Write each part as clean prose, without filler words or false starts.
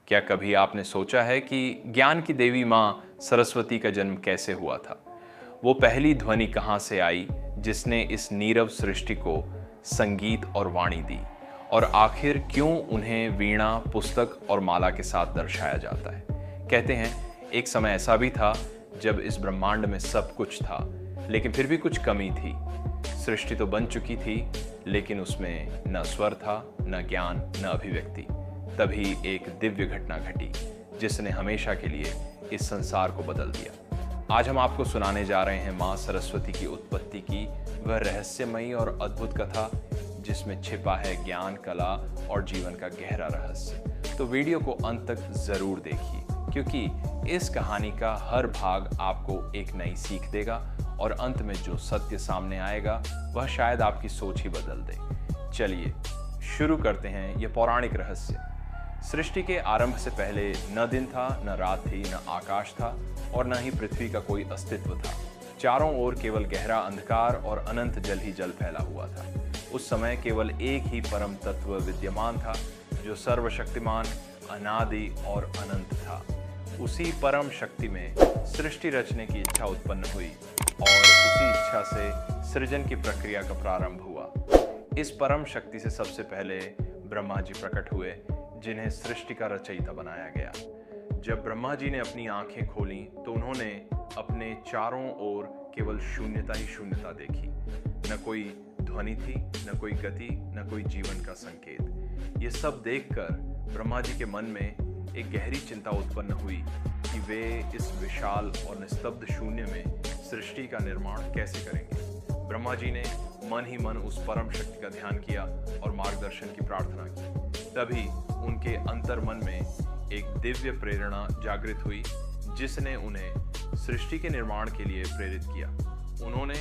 क्या कभी आपने सोचा है कि ज्ञान की देवी माँ सरस्वती का जन्म कैसे हुआ था? वो पहली ध्वनि कहाँ से आई जिसने इस नीरव सृष्टि को संगीत और वाणी दी? और आखिर क्यों उन्हें वीणा, पुस्तक और माला के साथ दर्शाया जाता है? कहते हैं एक समय ऐसा भी था जब इस ब्रह्मांड में सब कुछ था, लेकिन फिर भी कुछ कमी थी। सृष्टि तो बन चुकी थी, लेकिन उसमें न स्वर था, न ज्ञान, न अभिव्यक्ति। तभी एक दिव्य घटना घटी जिसने हमेशा के लिए इस संसार को बदल दिया। आज हम आपको सुनाने जा रहे हैं माँ सरस्वती की उत्पत्ति की वह रहस्यमयी और अद्भुत कथा जिसमें छिपा है ज्ञान, कला और जीवन का गहरा रहस्य। तो वीडियो को अंत तक जरूर देखिए, क्योंकि इस कहानी का हर भाग आपको एक नई सीख देगा और अंत में जो सत्य सामने आएगा वह शायद आपकी सोच ही बदल दे। चलिए शुरू करते हैं यह पौराणिक रहस्य। सृष्टि के आरंभ से पहले न दिन था, न रात थी, न आकाश था और न ही पृथ्वी का कोई अस्तित्व था। चारों ओर केवल गहरा अंधकार और अनंत जल ही जल फैला हुआ था। उस समय केवल एक ही परम तत्व विद्यमान था जो सर्वशक्तिमान, अनादि और अनंत था। उसी परम शक्ति में सृष्टि रचने की इच्छा उत्पन्न हुई और उसी इच्छा से सृजन की प्रक्रिया का प्रारंभ हुआ। इस परम शक्ति से सबसे पहले ब्रह्मा जी प्रकट हुए, जिन्हें सृष्टि का रचयिता बनाया गया। जब ब्रह्मा जी ने अपनी आंखें खोलीं तो उन्होंने अपने चारों ओर केवल शून्यता ही शून्यता देखी। न कोई ध्वनि थी, न कोई गति, न कोई जीवन का संकेत। ये सब देखकर ब्रह्मा जी के मन में एक गहरी चिंता उत्पन्न हुई कि वे इस विशाल और निस्तब्ध शून्य में सृष्टि का निर्माण कैसे करेंगे। ब्रह्मा जी ने मन ही मन उस परम शक्ति का ध्यान किया और मार्गदर्शन की प्रार्थना की। तभी उनके अंतर मन में एक दिव्य प्रेरणा जागृत हुई जिसने उन्हें सृष्टि के निर्माण के लिए प्रेरित किया। उन्होंने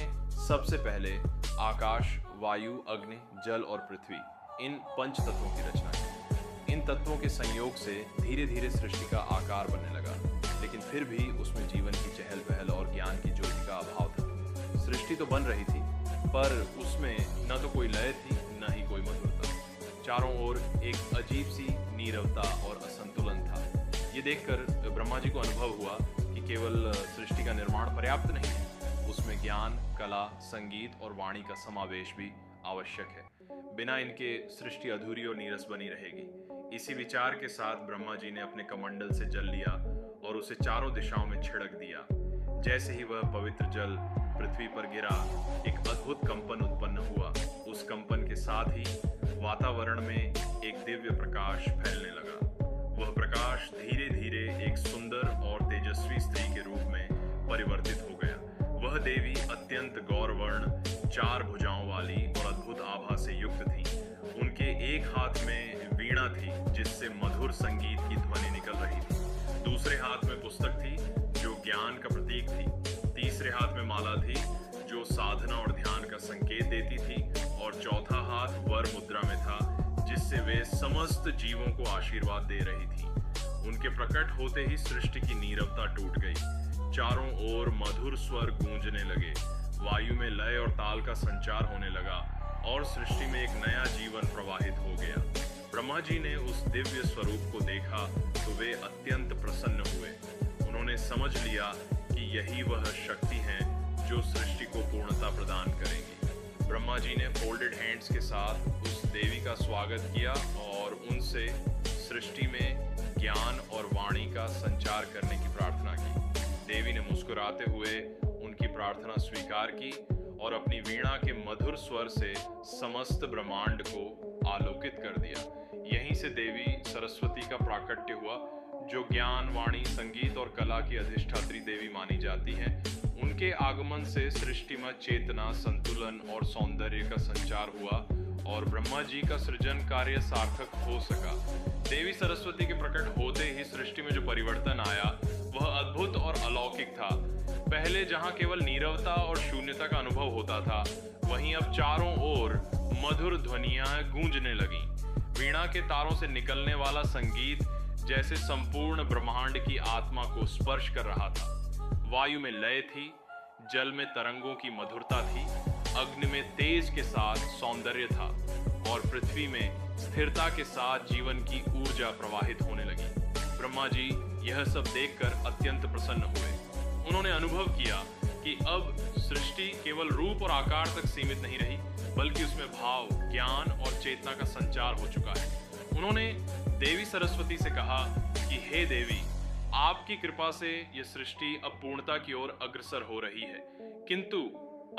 सबसे पहले आकाश, वायु, अग्नि, जल और पृथ्वी, इन पंच तत्वों की रचना की। इन तत्वों के संयोग से धीरे धीरे सृष्टि का आकार बनने लगा, लेकिन फिर भी उसमें जीवन की चहल पहल और ज्ञान की ज्योति का अभाव था। सृष्टि तो बन रही थी, पर उसमें न तो कोई लय थी, न ही कोई मधुरता। चारों ओर एक अजीब सी नीरवता और असंतुलन था। ये देखकर ब्रह्मा जी को अनुभव हुआ कि केवल सृष्टि का निर्माण पर्याप्त नहीं है, उसमें ज्ञान, कला, संगीत और वाणी का समावेश भी आवश्यक है। बिना इनके सृष्टि अधूरी और नीरस बनी रहेगी। इसी विचार के साथ ब्रह्मा जी ने अपने कमंडल से जल लिया और उसे चारों दिशाओं में छिड़क दिया। जैसे ही वह पवित्र जल पृथ्वी पर गिरा, एक अद्भुत कंपन उत्पन्न हुआ। उस कंपन के साथ ही वातावरण में एक दिव्य प्रकाश फैलने लगा। वह प्रकाश धीरे धीरे एक सुंदर और तेजस्वी स्त्री के रूप में परिवर्तित हो गया। वह देवी अत्यंत गौरवर्ण, चार भुजाओं वाली और अद्भुत आभा से युक्त थी। उनके एक हाथ में वीणा थी जिससे मधुर संगीत की ध्वनि निकल रही थी। दूसरे हाथ में पुस्तक थी जो ज्ञान का प्रतीक थी। तीसरे हाथ में माला थी जो साधना और ध्यान का संकेत देती थी और चौथा हाथ वर मुद्रा में था जिससे वे समस्त जीवों को आशीर्वाद दे रही थी। उनके प्रकट होते ही सृष्टि की नीरवता टूट गई। चारों ओर मधुर स्वर गूंजने लगे, वायु में लय और ताल का संचार होने लगा और सृष्टि में एक नया जीवन प्रवाहित हो गया। ब्रह्मा जी ने उस दिव्य स्वरूप को देखा तो वे अत्यंत प्रसन्न हुए। उन्होंने समझ लिया कि यही वह शक्ति है जो सृष्टि को पूर्णता प्रदान करेगी। ब्रह्मा जी ने फोल्डेड हैंड्स के साथ उस देवी का स्वागत किया और उनसे सृष्टि में ज्ञान और वाणी का संचार करने की प्रार्थना की। देवी ने मुस्कुराते हुए उनकी प्रार्थना स्वीकार की और अपनी वीणा के मधुर स्वर से समस्त ब्रह्मांड को आलोकित कर दिया। यहीं से देवी सरस्वती का प्राकट्य हुआ, जो ज्ञान, वाणी, संगीत और कला की अधिष्ठात्री देवी मानी जाती हैं। उनके आगमन से सृष्टि में चेतना, संतुलन और सौंदर्य का संचार हुआ और ब्रह्मा जी का सृजन कार्य सार्थक हो सका। देवी सरस्वती के प्रकट होते ही सृष्टि में जो परिवर्तन आया वह अद्भुत और अलौकिक था। पहले जहां केवल नीरवता और शून्यता का अनुभव होता था, वहीं अब चारों ओर मधुर ध्वनियां गूंजने लगीं। वीणा के तारों से निकलने वाला संगीत जैसे संपूर्ण ब्रह्मांड की आत्मा को स्पर्श कर रहा था। वायु में लय थी, जल में तरंगों की मधुरता थी, अग्नि में तेज के साथ सौंदर्य था और पृथ्वी में स्थिरता के साथ जीवन की ऊर्जा प्रवाहित होने लगी। ब्रह्मा जी यह सब देखकर अत्यंत प्रसन्न हुए। उन्होंने अनुभव किया कि अब सृष्टि केवल रूप और आकार तक सीमित नहीं रही, बल्कि उसमें भाव, ज्ञान और चेतना का संचार हो चुका है। उन्होंने देवी सरस्वती से कहा कि हे देवी, आपकी कृपा से यह सृष्टि अब पूर्णता की ओर अग्रसर हो रही है, किंतु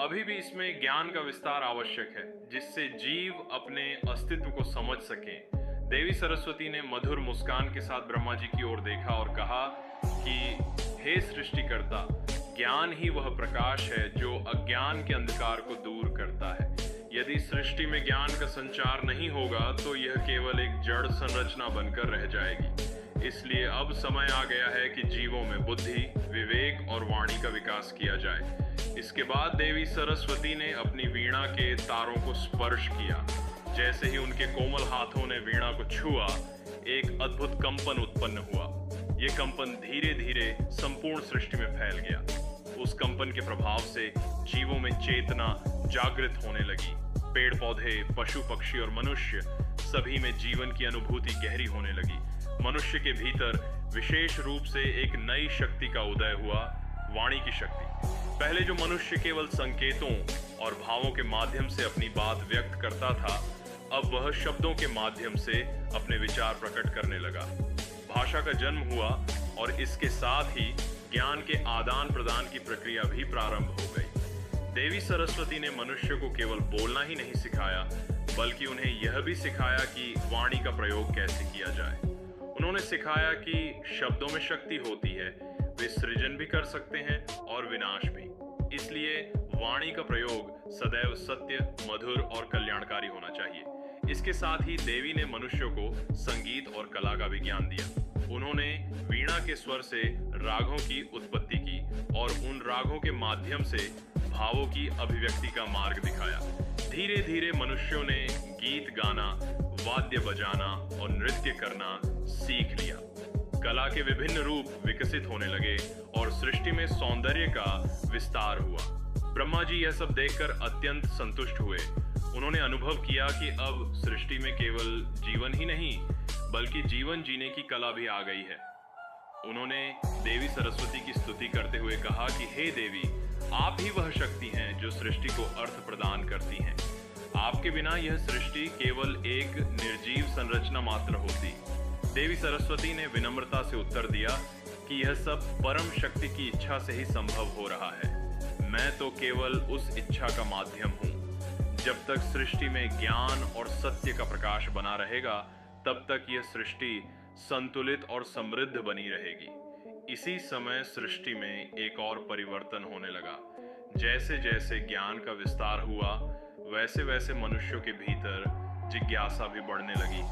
अभी भी इसमें ज्ञान का विस्तार आवश्यक है, जिससे जीव अपने अस्तित्व को समझ सके। देवी सरस्वती ने मधुर मुस्कान के साथ ब्रह्मा जी की ओर देखा और कहा कि हे सृष्टिकर्ता, ज्ञान ही वह प्रकाश है जो अज्ञान के अंधकार को दूर करता है। यदि सृष्टि में ज्ञान का संचार नहीं होगा तो यह केवल एक जड़ संरचना बनकर रह जाएगी। इसलिए अब समय आ गया है कि जीवों में बुद्धि, विवेक और वाणी का विकास किया जाए। इसके बाद देवी सरस्वती ने अपनी वीणा के तारों को स्पर्श किया। जैसे ही उनके कोमल हाथों ने वीणा को छुआ, एक अद्भुत कंपन उत्पन्न हुआ। यह कंपन धीरे धीरे संपूर्ण सृष्टि में फैल गया। उस कंपन के प्रभाव से जीवों में चेतना जागृत होने लगी। पेड़ पौधे, पशु पक्षी और मनुष्य सभी में जीवन की अनुभूति गहरी होने लगी। मनुष्य के भीतर विशेष रूप से एक नई शक्ति का उदय हुआ, वाणी की शक्ति। पहले जो मनुष्य केवल संकेतों और भावों के माध्यम से अपनी बात व्यक्त करता था, अब वह शब्दों के माध्यम से अपने विचार प्रकट करने लगा। भाषा का जन्म हुआ और इसके साथ ही ज्ञान के आदान प्रदान की प्रक्रिया भी प्रारंभ हो गई। देवी सरस्वती ने मनुष्य को केवल बोलना ही नहीं सिखाया, बल्कि उन्हें यह भी सिखाया कि वाणी का प्रयोग कैसे किया जाए। उन्होंने सिखाया कि शब्दों में शक्ति होती है, वे सृजन भी कर सकते हैं और विनाश भी। इसलिए वाणी का प्रयोग सदैव सत्य, मधुर और कल्याणकारी होना चाहिए। इसके साथ ही देवी ने मनुष्य को संगीत और कला का भी ज्ञान दिया। उन्होंने वीणा के स्वर से रागों की उत्पत्ति की और उन रागों के माध्यम से भावों की अभिव्यक्ति का मार्ग दिखाया। धीरे धीरे मनुष्यों ने गीत गाना, वाद्य बजाना और नृत्य करना सीख लिया। कला के विभिन्न रूप विकसित होने लगे और सृष्टि में सौंदर्य का विस्तार हुआ। ब्रह्मा जी यह सब देखकर अत्यंत संतुष्ट हुए। उन्होंने अनुभव किया कि अब सृष्टि में केवल जीवन ही नहीं, बल्कि जीवन जीने की कला भी आ गई है। उन्होंने देवी सरस्वती की स्तुति करते हुए कहा कि हे देवी, आप ही वह शक्ति हैं जो सृष्टि को अर्थ प्रदान करती हैं। आपके बिना यह सृष्टि केवल एक निर्जीव संरचना मात्र होती। देवी सरस्वती ने विनम्रता से उत्तर दिया कि यह सब परम शक्ति की इच्छा से ही संभव हो रहा है। मैं तो केवल उस इच्छा का माध्यम हूँ। जब तक सृष्टि में ज्ञान और सत्य का प्रकाश बना रहेगा, तब तक यह सृष्टि संतुलित और समृद्ध बनी रहेगी। इसी समय सृष्टि में एक और परिवर्तन होने लगा। जैसे जैसे ज्ञान का विस्तार हुआ, वैसे वैसे मनुष्यों के भीतर जिज्ञासा भी बढ़ने लगी।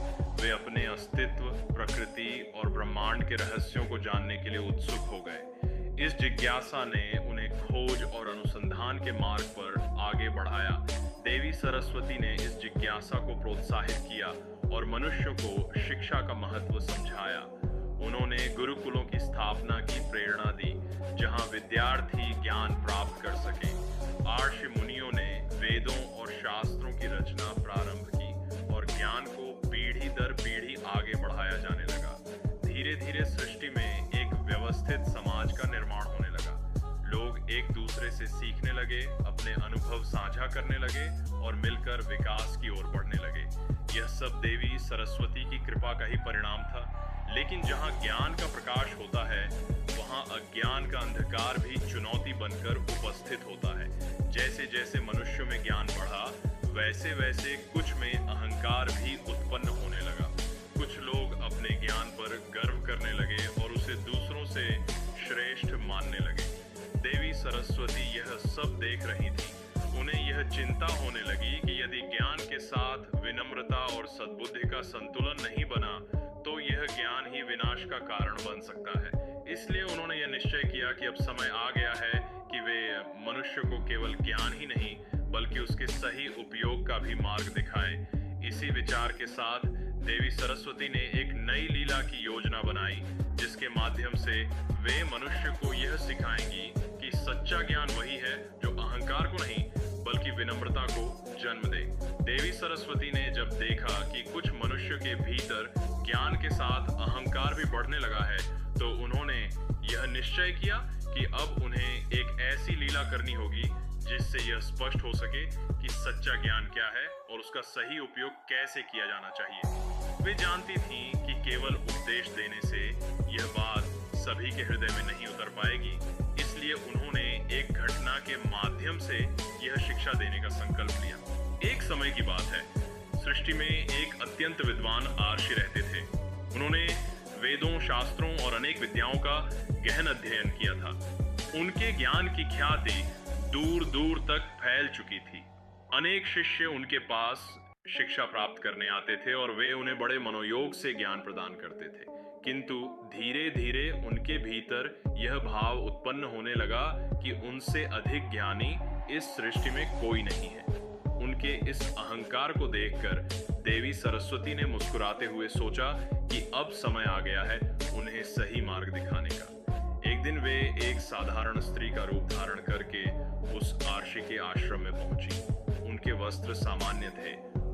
वे अपने अस्तित्व, प्रकृति और ब्रह्मांड के रहस्यों को जानने के लिए उत्सुक हो गए। इस जिज्ञासा ने उन्हें खोज और अनुसंधान के मार्ग पर आगे बढ़ाया। देवी सरस्वती ने इस जिज्ञासा को प्रोत्साहित किया और मनुष्य को शिक्षा का महत्व समझाया। उन्होंने गुरुकुलों की स्थापना की प्रेरणा दी, जहां विद्यार्थी ज्ञान प्राप्त कर सके। आर्षि मुनियों ने वेदों और शास्त्रों की रचना प्रारंभ की और ज्ञान को पीढ़ी दर पीढ़ी आगे बढ़ाया जाने लगा। धीरे धीरे सृष्टि में एक व्यवस्थित समाज का निर्माण होने लगा। लोग एक दूसरे से सीखने लगे, अपने अनुभव साझा करने लगे और मिलकर विकास की ओर बढ़ने लगे। यह सब देवी सरस्वती की कृपा का ही परिणाम था। लेकिन जहां ज्ञान का प्रकाश होता है, वहां अज्ञान का अंधकार भी चुनौती बनकर उपस्थित होता है। जैसे जैसे मनुष्यों में ज्ञान बढ़ा, वैसे वैसे कुछ में अहंकार भी उत्पन्न होने लगा। कुछ लोग अपने ज्ञान पर गर्व करने लगे और उसे दूसरों से श्रेष्ठ मानने लगे। देवी सरस्वती यह सब देख रही थी। उन्हें यह चिंता होने लगी कि यदि ज्ञान के साथ विनम्रता और सद्बुद्धि का संतुलन नहीं बना, तो यह ज्ञान ही विनाश का कारण बन सकता है। इसलिए उन्होंने यह निश्चय किया कि अब समय आ गया है कि वे मनुष्य को केवल ज्ञान ही नहीं, बल्कि उसके सही उपयोग का भी मार्ग दिखाएं। इसी विचार के साथ देवी सरस्वती ने एक नई लीला की योजना बनाई, जिसके माध्यम से वे मनुष्य को यह सिखाएंगी कि सच्चा ज्ञान वही है जो अहंकार को नहीं, बल्कि विनम्रता को जन्म दे। देवी सरस्वती ने जब देखा कि कुछ मनुष्य के भीतर ज्ञान के साथ अहंकार भी बढ़ने लगा है, तो उन्होंने यह निश्चय किया कि अब उन्हें एक ऐसी लीला करनी होगी जिससे यह स्पष्ट हो सके कि सच्चा ज्ञान क्या है और उसका सही उपयोग कैसे किया जाना चाहिए। वे जानती थीं कि केवल उपदेश देने से यह बात सभी के हृदय में नहीं उतर पाएगी, इसलिए उन्होंने एक घटना के माध्यम से यह शिक्षा देने का संकल्प लिया। एक समय की बात है, सृष्टि में एक अत्यंत विद्वान आर्षि रहते थे। उन्होंने वेदों, शास्त्रों और अनेक विद्याओं का गहन अध्ययन किया था। उनके ज्ञान की ख्याति दूर दूर तक फैल चुकी थी। अनेक शिष्य उनके पास शिक्षा प्राप्त करने आते थे और वे उन्हें बड़े मनोयोग से ज्ञान प्रदान करते थे, किंतु धीरे धीरे उनके भीतर यह भाव उत्पन्न होने लगा कि उनसे अधिक ज्ञानी इस सृष्टि में कोई नहीं है। उनके इस अहंकार को देखकर देवी सरस्वती ने मुस्कुराते हुए सोचा कि अब समय आ गया है उन्हें सही मार्ग दिखाने का। एक दिन वे एक साधारण स्त्री का रूप धारण करके उस आर्षि के आश्रम में पहुंची। उनके वस्त्र सामान्य थे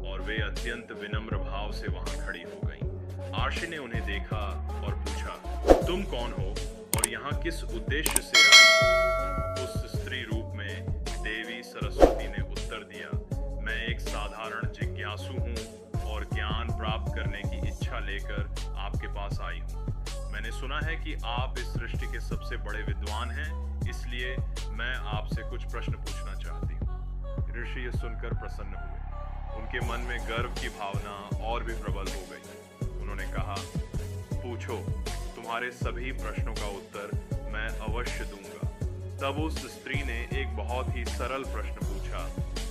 और वे अत्यंत विनम्र भाव से वहां खड़ी हो गईं। आर्षि ने उन्हें देखा और पूछा, तुम कौन हो और यहाँ किस उद्देश्य से आई? उस स्त्री रूप में देवी सरस्वती ने उत्तर दिया, मैं एक साधारण जिज्ञासु हूँ और ज्ञान प्राप्त करने की इच्छा लेकर आपके पास आई हूँ। मैंने सुना है कि आप इस सृष्टि के सबसे बड़े विद्वान हैं, इसलिए मैं आपसे कुछ प्रश्न पूछना चाहती हूँ। ऋषि यह सुनकर प्रसन्न हुए। उनके मन में गर्व की भावना और भी प्रबल हो गई। उन्होंने कहा, पूछो, तुम्हारे सभी प्रश्नों का उत्तर मैं अवश्य दूंगा। तब उस स्त्री ने एक बहुत ही सरल प्रश्न पूछा,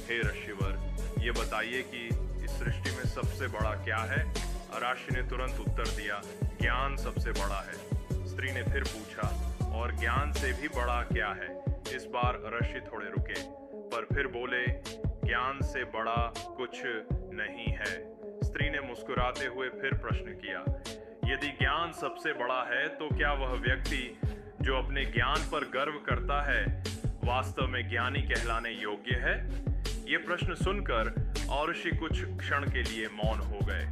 हे ऋषिवर, ये बताइए कि इस सृष्टि में सबसे बड़ा क्या है? आर्षि ने तुरंत उत्तर दिया, ज्ञान सबसे बड़ा है। स्त्री ने फिर पूछा, और ज्ञान से भी बड़ा क्या है? इस बार ऋषि थोड़े रुके, पर फिर बोले, ज्ञान से बड़ा कुछ नहीं है। स्त्री ने मुस्कुराते हुए फिर प्रश्न किया, यदि ज्ञान सबसे बड़ा है तो क्या वह व्यक्ति जो अपने ज्ञान पर गर्व करता है वास्तव में ज्ञानी कहलाने योग्य है? ये प्रश्न सुनकर आर्षि कुछ क्षण के लिए मौन हो गए।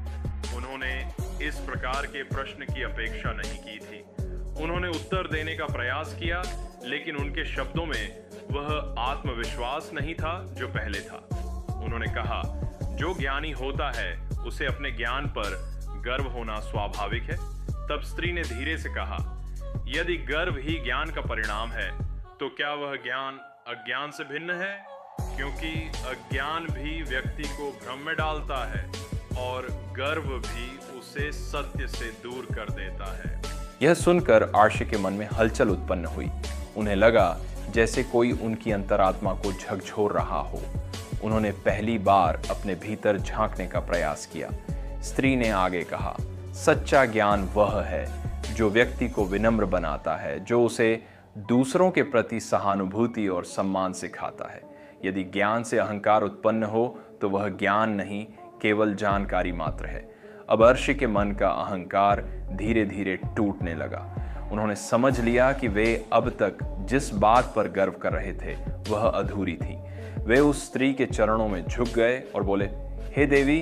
उन्होंने इस प्रकार के प्रश्न की अपेक्षा नहीं की थी। उन्होंने उत्तर देने का प्रयास किया, लेकिन उनके शब्दों में वह आत्मविश्वास नहीं था जो पहले था। उन्होंने कहा, जो ज्ञानी होता है उसे अपने ज्ञान पर गर्व होना स्वाभाविक है। तब स्त्री ने धीरे से कहा, यदि गर्व ही ज्ञान का परिणाम है तो क्या वह ज्ञान अज्ञान से भिन्न है? क्योंकि अज्ञान भी व्यक्ति को भ्रम में डालता है और गर्व भी उसे सत्य से दूर कर देता है। यह सुनकर आर्षि के मन में हलचल उत्पन्न हुई। उन्हें लगा जैसे कोई उनकी अंतरात्मा को झकझोर रहा हो। उन्होंने पहली बार अपने भीतर झांकने का प्रयास किया। स्त्री ने आगे कहा, सच्चा ज्ञान वह है जो व्यक्ति को विनम्र बनाता है, जो उसे दूसरों के प्रति सहानुभूति और सम्मान सिखाता है। यदि ज्ञान से अहंकार उत्पन्न हो तो वह ज्ञान नहीं, केवल जानकारी मात्र है। अब आर्षि के मन का अहंकार धीरे धीरे टूटने लगा। उन्होंने समझ लिया कि वे अब तक जिस बात पर गर्व कर रहे थे वह अधूरी थी। वे उस स्त्री के चरणों में झुक गए और बोले, हे देवी,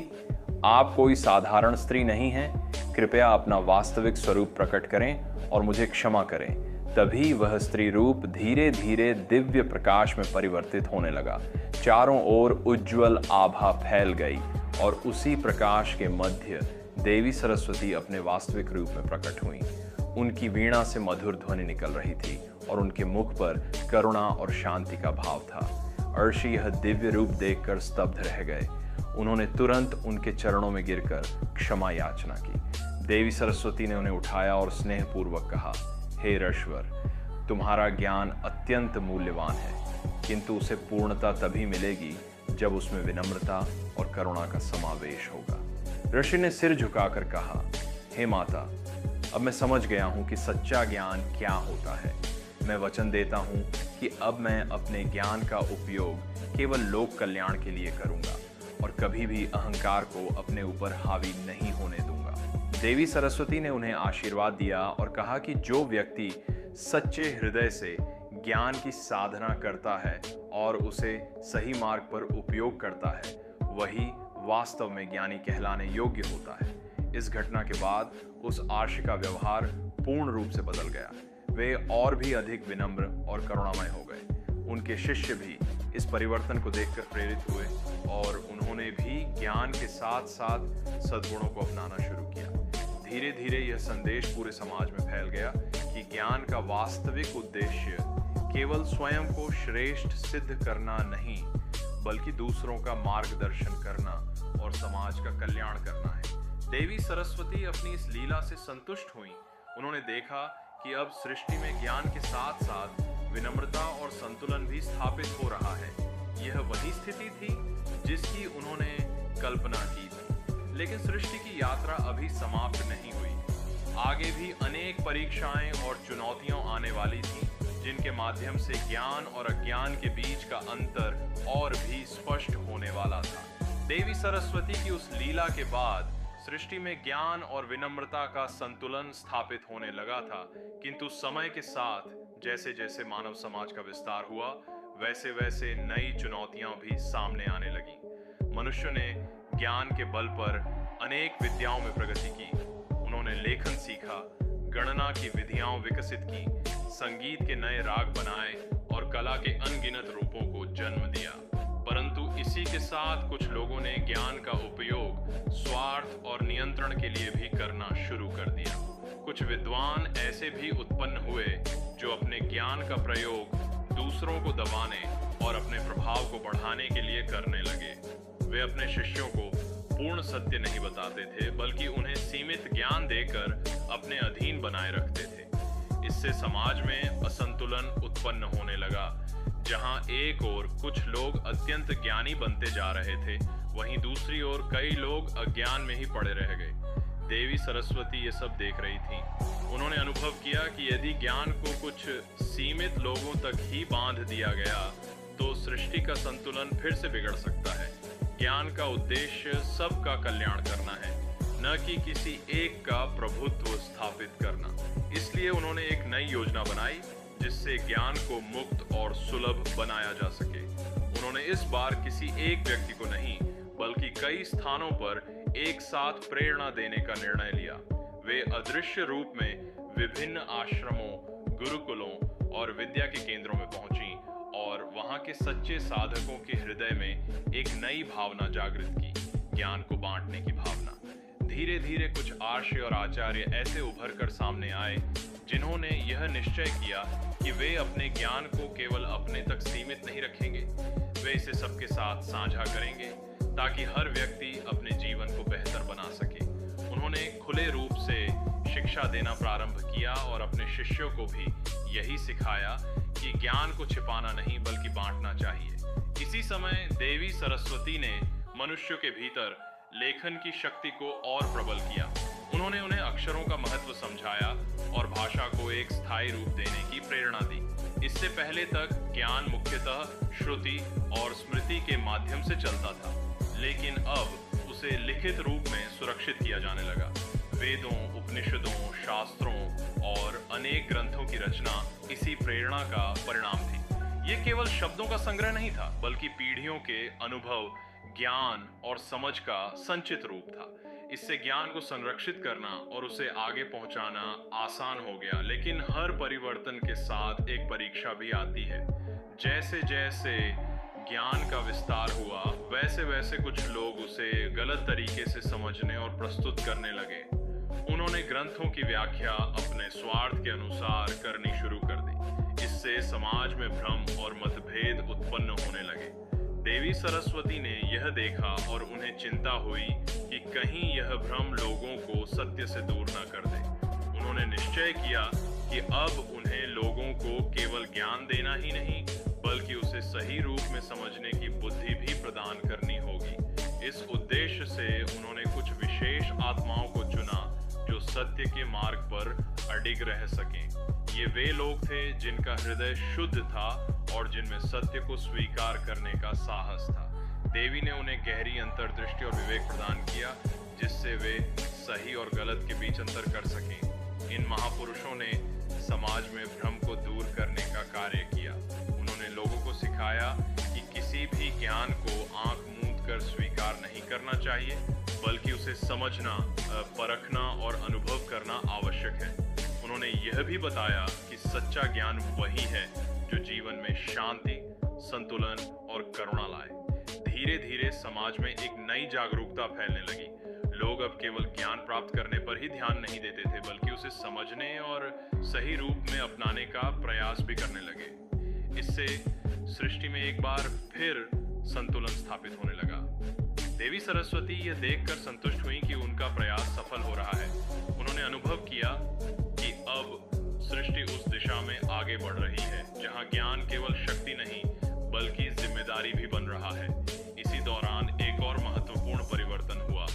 आप कोई साधारण स्त्री नहीं हैं। कृपया अपना वास्तविक स्वरूप प्रकट करें और मुझे क्षमा करें। तभी वह स्त्री रूप धीरे धीरे दिव्य प्रकाश में परिवर्तित होने लगा। चारों ओर उज्जवल आभा फैल गई और उसी प्रकाश के मध्य देवी सरस्वती अपने वास्तविक रूप में प्रकट हुई। उनकी वीणा से मधुर ध्वनि निकल रही थी और उनके मुख पर करुणा और शांति का भाव था। आर्षि यह दिव्य रूप देखकर स्तब्ध रह गए। उन्होंने तुरंत उनके चरणों में गिरकर क्षमा याचना की। देवी सरस्वती ने उन्हें उठाया और स्नेहपूर्वक कहा, हे ऋषिवर, तुम्हारा ज्ञान अत्यंत मूल्यवान है, किंतु उसे पूर्णता तभी मिलेगी जब उसमें विनम्रता और करुणा का समावेश होगा। ऋषि ने सिर झुकाकर कहा, हे माता, अब मैं समझ गया हूँ कि सच्चा ज्ञान क्या होता है। मैं वचन देता हूँ कि अब मैं अपने ज्ञान का उपयोग केवल लोक कल्याण के लिए करूँगा और कभी भी अहंकार को अपने ऊपर हावी नहीं होने दूंगा। देवी सरस्वती ने उन्हें आशीर्वाद दिया और कहा कि जो व्यक्ति सच्चे हृदय से ज्ञान की साधना करता है और उसे सही मार्ग पर उपयोग करता है, वही वास्तव में ज्ञानी कहलाने योग्य होता है। इस घटना के बाद उस आर्ष का व्यवहार पूर्ण रूप से बदल गया। वे और भी अधिक विनम्र और करुणामय हो गए। उनके शिष्य भी इस परिवर्तन को देखकर प्रेरित हुए और उन्होंने भी ज्ञान के साथ साथ सद्गुणों को अपनाना शुरू किया। धीरे धीरे यह संदेश पूरे समाज में फैल गया कि ज्ञान का वास्तविक उद्देश्य केवल स्वयं को श्रेष्ठ सिद्ध करना नहीं, बल्कि दूसरों का मार्गदर्शन करना और समाज का कल्याण करना है। देवी सरस्वती अपनी इस लीला से संतुष्ट हुई। उन्होंने देखा कि अब सृष्टि में ज्ञान के साथ साथ विनम्रता और संतुलन भी स्थापित हो रहा है। यह वही स्थिति थी जिसकी उन्होंने कल्पना की थी। लेकिन सृष्टि की यात्रा अभी समाप्त नहीं हुई। आगे भी अनेक परीक्षाएं और चुनौतियां आने वाली थीं, जिनके माध्यम से ज्ञान और अज्ञान के बीच का अंतर और भी स्पष्ट होने वाला था। देवी सरस्वती की उस लीला के बाद सृष्टि में ज्ञान और विनम्रता का संतुलन स्थापित होने लगा था, किंतु समय के साथ जैसे जैसे मानव समाज का विस्तार हुआ, वैसे वैसे नई चुनौतियां भी सामने आने लगी। मनुष्य ने ज्ञान के बल पर अनेक विद्याओं में प्रगति की। उन्होंने लेखन सीखा, गणना की विधियां विकसित की, संगीत के नए राग बनाए और कला के अनगिनत रूपों को जन्म दिया। परंतु इसी के साथ कुछ लोगों ने ज्ञान का उपयोग स्वार्थ और नियंत्रण के लिए भी करना शुरू कर दिया। कुछ विद्वान ऐसे भी उत्पन्न हुए जो अपने ज्ञान का प्रयोग दूसरों को दबाने और अपने प्रभाव को बढ़ाने के लिए करने लगे। वे अपने शिष्यों को पूर्ण सत्य नहीं बताते थे, बल्कि उन्हें सीमित ज्ञान देकर अपने अधीन बनाए रखते थे। इससे समाज में असंतुलन उत्पन्न होने लगा। जहां एक ओर कुछ लोग अत्यंत ज्ञानी बनते जा रहे थे, वहीं दूसरी ओर कई लोग अज्ञान में ही पड़े रह गए। देवी सरस्वती ये सब देख रही थी। उन्होंने अनुभव किया कि यदि ज्ञान को कुछ सीमित लोगों तक ही बांध दिया गया तो सृष्टि का संतुलन फिर से बिगड़ सकता है। ज्ञान का उद्देश्य सबका कल्याण करना है, न कि किसी एक का प्रभुत्व स्थापित करना। इसलिए उन्होंने एक नई योजना बनाई जिससे ज्ञान को मुक्त और सुलभ बनाया जा सके। उन्होंने इस बार किसी एक व्यक्ति को नहीं, बल्कि कई स्थानों पर एक साथ प्रेरणा देने का निर्णय लिया। वे अदृश्य रूप में विभिन्न आश्रमों, गुरुकुलों और विद्या के केंद्रों में पहुंची और वहां के सच्चे साधकों के हृदय में एक नई भावना जागृत की, ज्ञान को बांटने की भावना। धीरे धीरे कुछ आर्य और आचार्य ऐसे उभर कर सामने आए जिन्होंने यह निश्चय किया कि वे अपने ज्ञान को केवल अपने तक सीमित नहीं रखेंगे, वे इसे सबके साथ साझा करेंगे ताकि हर व्यक्ति अपने जीवन को बेहतर बना सके। उन्होंने खुले रूप से शिक्षा देना प्रारंभ किया और अपने शिष्यों को भी यही सिखाया कि ज्ञान को छिपाना नहीं बल्कि बांटना चाहिए। इसी समय देवी सरस्वती ने मनुष्य के भीतर लेखन की शक्ति को और प्रबल किया। उन्होंने उन्हें अक्षरों का महत्व समझाया और भाषा को एक स्थायी रूप देने की प्रेरणा दी। इससे पहले तक ज्ञान मुख्यतः श्रुति और स्मृति के माध्यम से चलता था, लेकिन अब उसे लिखित रूप में सुरक्षित किया जाने लगा। वेदों, उपनिषदों, शास्त्रों और अनेक ग्रंथों की रचना इसी प्रेरणा का परिणाम थी। ये केवल शब्दों का संग्रह नहीं था, बल्कि पीढ़ियों के अनुभव, ज्ञान और समझ का संचित रूप था। इससे ज्ञान को संरक्षित करना और उसे आगे पहुंचाना आसान हो गया। लेकिन हर परिवर्तन के साथ एक परीक्षा भी आती है। जैसे जैसे ज्ञान का विस्तार हुआ, वैसे वैसे कुछ लोग उसे गलत तरीके से समझने और प्रस्तुत करने लगे। उन्होंने ग्रंथों की व्याख्या अपने स्वार्थ के अनुसार करनी शुरू कर दी। इससे समाज में भ्रम और मतभेद उत्पन्न होने लगे। देवी सरस्वती ने यह देखा और उन्हें चिंता हुई कि कहीं यह भ्रम लोगों को सत्य से दूर न कर दे। उन्होंने निश्चय किया कि अब उन्हें लोगों को केवल ज्ञान देना ही नहीं, बल्कि उसे सही रूप में समझने की बुद्धि भी प्रदान करनी होगी। इस उद्देश्य से उन्होंने कुछ विशेष आत्माओं को चुना जो सत्य के मार्ग पर अडिग रह सकें। ये वे लोग थे जिनका हृदय शुद्ध था और जिनमें सत्य को स्वीकार करने का साहस था। देवी ने उन्हें गहरी अंतर्दृष्टि और विवेक प्रदान किया, जिससे वे सही और गलत के बीच अंतर कर सकें। इन महापुरुषों ने समाज में भ्रम को दूर करने का कार्य किया। उन्होंने लोगों को सिखाया कि किसी भी ज्ञान को आंख मूंद कर स्वीकार नहीं करना चाहिए, बल्कि उसे समझना, परखना और अनुभव करना आवश्यक है। उन्होंने यह भी बताया कि सच्चा ज्ञान वही है जो जीवन में शांति, संतुलन और करुणा लाए। धीरे धीरे समाज में एक नई जागरूकता फैलने लगी। लोग अब केवल ज्ञान प्राप्त करने पर ही ध्यान नहीं देते थे, बल्कि उसे समझने और सही रूप में अपनाने का प्रयास भी करने लगे। इससे सृष्टि में एक बार फिर संतुलन स्थापित होने लगा। देवी सरस्वती यह देखकर संतुष्ट हुई कि उनका प्रयास सफल हो रहा है। उन्होंने अनुभव किया कि अब सृष्टि उस दिशा में आगे बढ़ रही है जहां ज्ञान केवल शक्ति नहीं बल्कि जिम्मेदारी भी बन रहा है। इसी दौरान एक और महत्वपूर्ण परिवर्तन हुआ।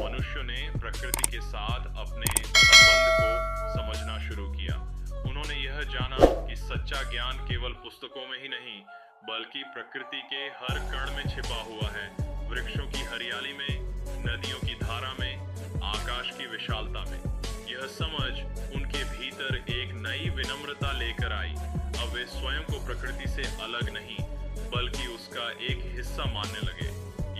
मनुष्य ने प्रकृति के साथ अपने संबंध को समझना शुरू किया। उन्होंने यह जाना कि सच्चा ज्ञान केवल पुस्तकों में ही नहीं बल्कि प्रकृति के हर कण में छिपा हुआ है। वृक्षों की हरियाली में, नदियों की धारा में, आकाश की विशालता में। यह समझ उनके भीतर एक नई विनम्रता लेकर आई। अब वे स्वयं को प्रकृति से अलग नहीं बल्कि उसका एक हिस्सा मानने लगे।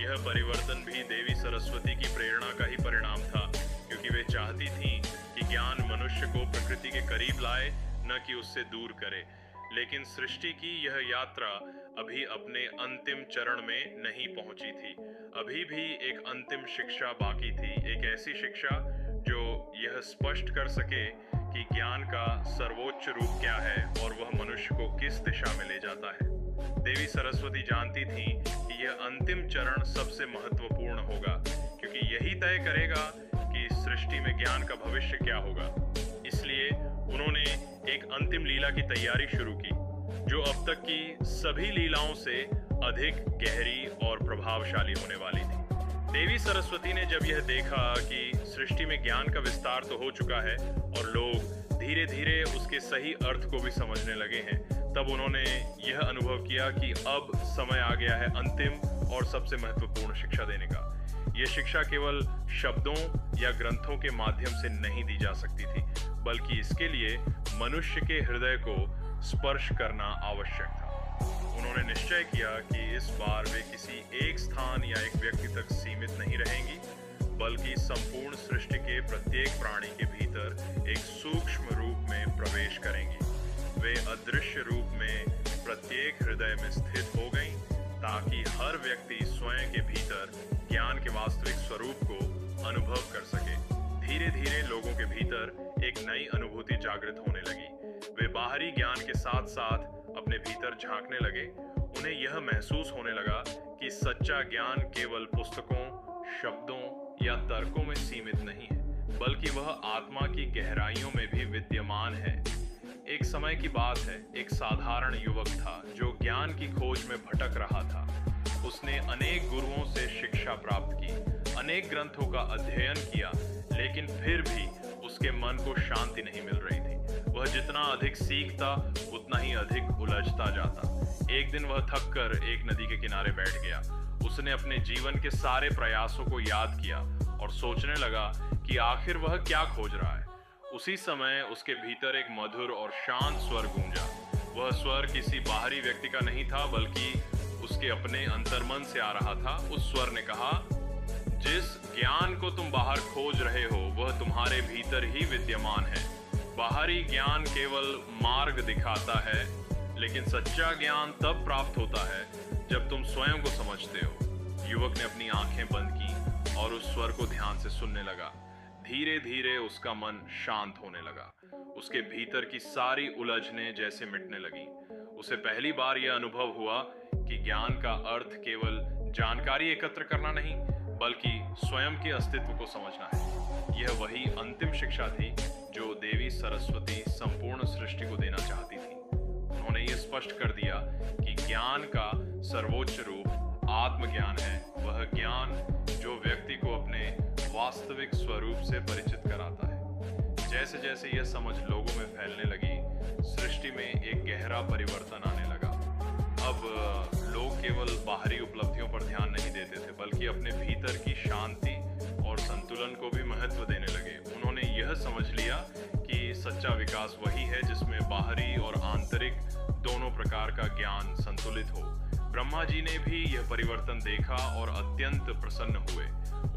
यह परिवर्तन भी देवी सरस्वती की प्रेरणा का ही परिणाम था, क्योंकि वे चाहती थीं कि ज्ञान मनुष्य को प्रकृति के करीब लाए, न कि उससे दूर करे। लेकिन सृष्टि की यह यात्रा अभी अपने अंतिम चरण में नहीं पहुंची थी। अभी भी एक अंतिम शिक्षा बाकी थी, एक ऐसी शिक्षा जो यह स्पष्ट कर सके कि ज्ञान का सर्वोच्च रूप क्या है और वह मनुष्य को किस दिशा में ले जाता है। देवी सरस्वती जानती थीं कि यह अंतिम चरण सबसे महत्वपूर्ण होगा, क्योंकि यही तय करेगा कि सृष्टि में ज्ञान का भविष्य क्या होगा। इसलिए उन्होंने एक अंतिम लीला की तैयारी शुरू की, जो अब तक की सभी लीलाओं से अधिक गहरी और प्रभावशाली होने वाली थी। देवी सरस्वती ने जब यह देखा कि सृष्टि में ज्ञान का विस्तार तो हो चुका है और लोग धीरे धीरे उसके सही अर्थ को भी समझने लगे हैं, तब उन्होंने यह अनुभव किया कि अब समय आ गया है अंतिम और सबसे महत्वपूर्ण शिक्षा देने का। यह शिक्षा केवल शब्दों या ग्रंथों के माध्यम से नहीं दी जा सकती थी, बल्कि इसके लिए मनुष्य के हृदय को स्पर्श करना आवश्यक था। उन्होंने निश्चय किया कि इस बार वे किसी एक स्थान या एक व्यक्ति तक सीमित नहीं रहेंगी, बल्कि संपूर्ण सृष्टि के प्रत्येक प्राणी के भीतर एक सूक्ष्म रूप में प्रवेश करेंगी। वे अदृश्य रूप में प्रत्येक हृदय में स्थित हो गईं, ताकि हर व्यक्ति स्वयं के भीतर ज्ञान के वास्तविक स्वरूप को अनुभव कर सके। धीरे धीरे लोगों के भीतर एक नई अनुभूति जागृत होने लगी। वे बाहरी ज्ञान के साथ साथ अपने भीतर झांकने लगे। उन्हें यह महसूस होने लगा कि सच्चा ज्ञान केवल पुस्तकों, शब्दों या तर्कों में सीमित नहीं है, बल्कि वह आत्मा की गहराइयों में भी विद्यमान है। एक समय की बात है, एक साधारण युवक था जो ज्ञान की खोज में भटक रहा था। उसने अनेक गुरुओं से शिक्षा प्राप्त की, अनेक ग्रंथों का अध्ययन किया, लेकिन फिर भी उसके मन को शांति नहीं मिल रही थी। वह जितना अधिक सीखता उतना ही अधिक उलझता जाता। एक दिन वह थककर एक नदी के किनारे बैठ गया। उसने अपने जीवन के सारे प्रयासों को याद किया और सोचने लगा कि आखिर वह क्या खोज रहा है। उसी समय उसके भीतर एक मधुर और शांत स्वर गूंजा। वह स्वर किसी बाहरी व्यक्ति का नहीं था, बल्कि उसके अपने अंतर्मन से आ रहा था। उस स्वर ने कहा, जिस ज्ञान को तुम बाहर खोज रहे हो वह तुम्हारे भीतर ही विद्यमान है। बाहरी ज्ञान केवल मार्ग दिखाता है, लेकिन सच्चा ज्ञान तब प्राप्त होता है जब तुम स्वयं को समझते हो। युवक ने अपनी आंखें बंद की और उस स्वर को ध्यान से सुनने लगा। धीरे धीरे उसका मन शांत होने लगा। उसके भीतर की सारी उलझनें जैसे मिटने लगी। उसे पहली बार यह अनुभव हुआ कि ज्ञान का अर्थ केवल जानकारी एकत्र करना नहीं, बल्कि स्वयं के अस्तित्व को समझना है। यह वही अंतिम शिक्षा थी जो देवी सरस्वती संपूर्ण सृष्टि को देना चाहती थी। उन्होंने ये स्पष्ट कर दिया कि ज्ञान का सर्वोच्च रूप आत्मज्ञान है, वह ज्ञान जो व्यक्ति को अपने वास्तविक स्वरूप से परिचित कराता है। जैसे जैसे यह समझ लोगों में फैलने लगी, सृष्टि में एक गहरा परिवर्तन आने लगा। अब लोग केवल बाहरी उपलब्धियों पर ध्यान नहीं देते थे, बल्कि अपने भीतर की शांति और संतुलन को भी महत्व देने लगे। उन्होंने यह समझ लिया कि सच्चा विकास वही है जिसमें बाहरी और आंतरिक दोनों प्रकार का ज्ञान संतुलित हो। ब्रह्मा जी ने भी यह परिवर्तन देखा और अत्यंत प्रसन्न हुए।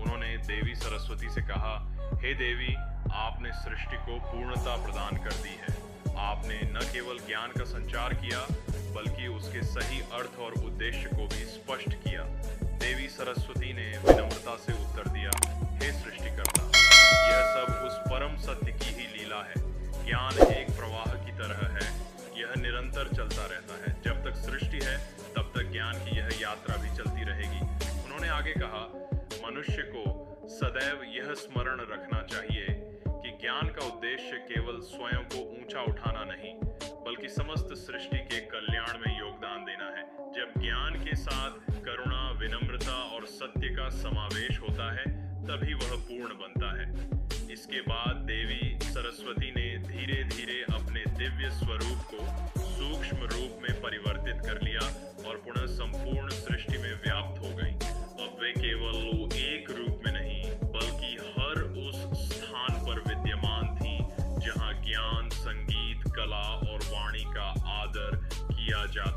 उन्होंने देवी सरस्वती से कहा, हे देवी, आपने सृष्टि को पूर्णता प्रदान कर दी है। आपने न केवल ज्ञान का संचार किया बल्कि उसके सही अर्थ और उद्देश्य को भी स्पष्ट किया। देवी सरस्वती ने विनम्रता से उत्तर दिया, हे सृष्टिकर्ता, यह सब उस परम सत्य की ही लीला है। ज्ञान एक प्रवाह की तरह है, यह निरंतर चलता रहता है। जब तक सृष्टि है तब तक ज्ञान की यह यात्रा भी चलती रहेगी। उन्होंने आगे कहा, मनुष्य को सदैव यह स्मरण रखना चाहिए कि ज्ञान का उद्देश्य केवल स्वयं को ऊंचा उठाना नहीं बल्कि समस्त सृष्टि के कल्याण में योगदान देना है। जब ज्ञान के साथ करुणा, विनम्रता और सत्य का समावेश होता है तभी वह पूर्ण बनता है। इसके बाद देवी सरस्वती ने धीरे धीरे अपने दिव्य स्वरूप को सूक्ष्म रूप में परिवर्तित कर लिया और पुनः संपूर्ण सृष्टि में व्याप्त हो गई। अब वे केवल एक रूप में नहीं बल्कि हर उस स्थान पर विद्यमान थी जहां ज्ञान, संगीत, कला और वाणी का आदर किया जाता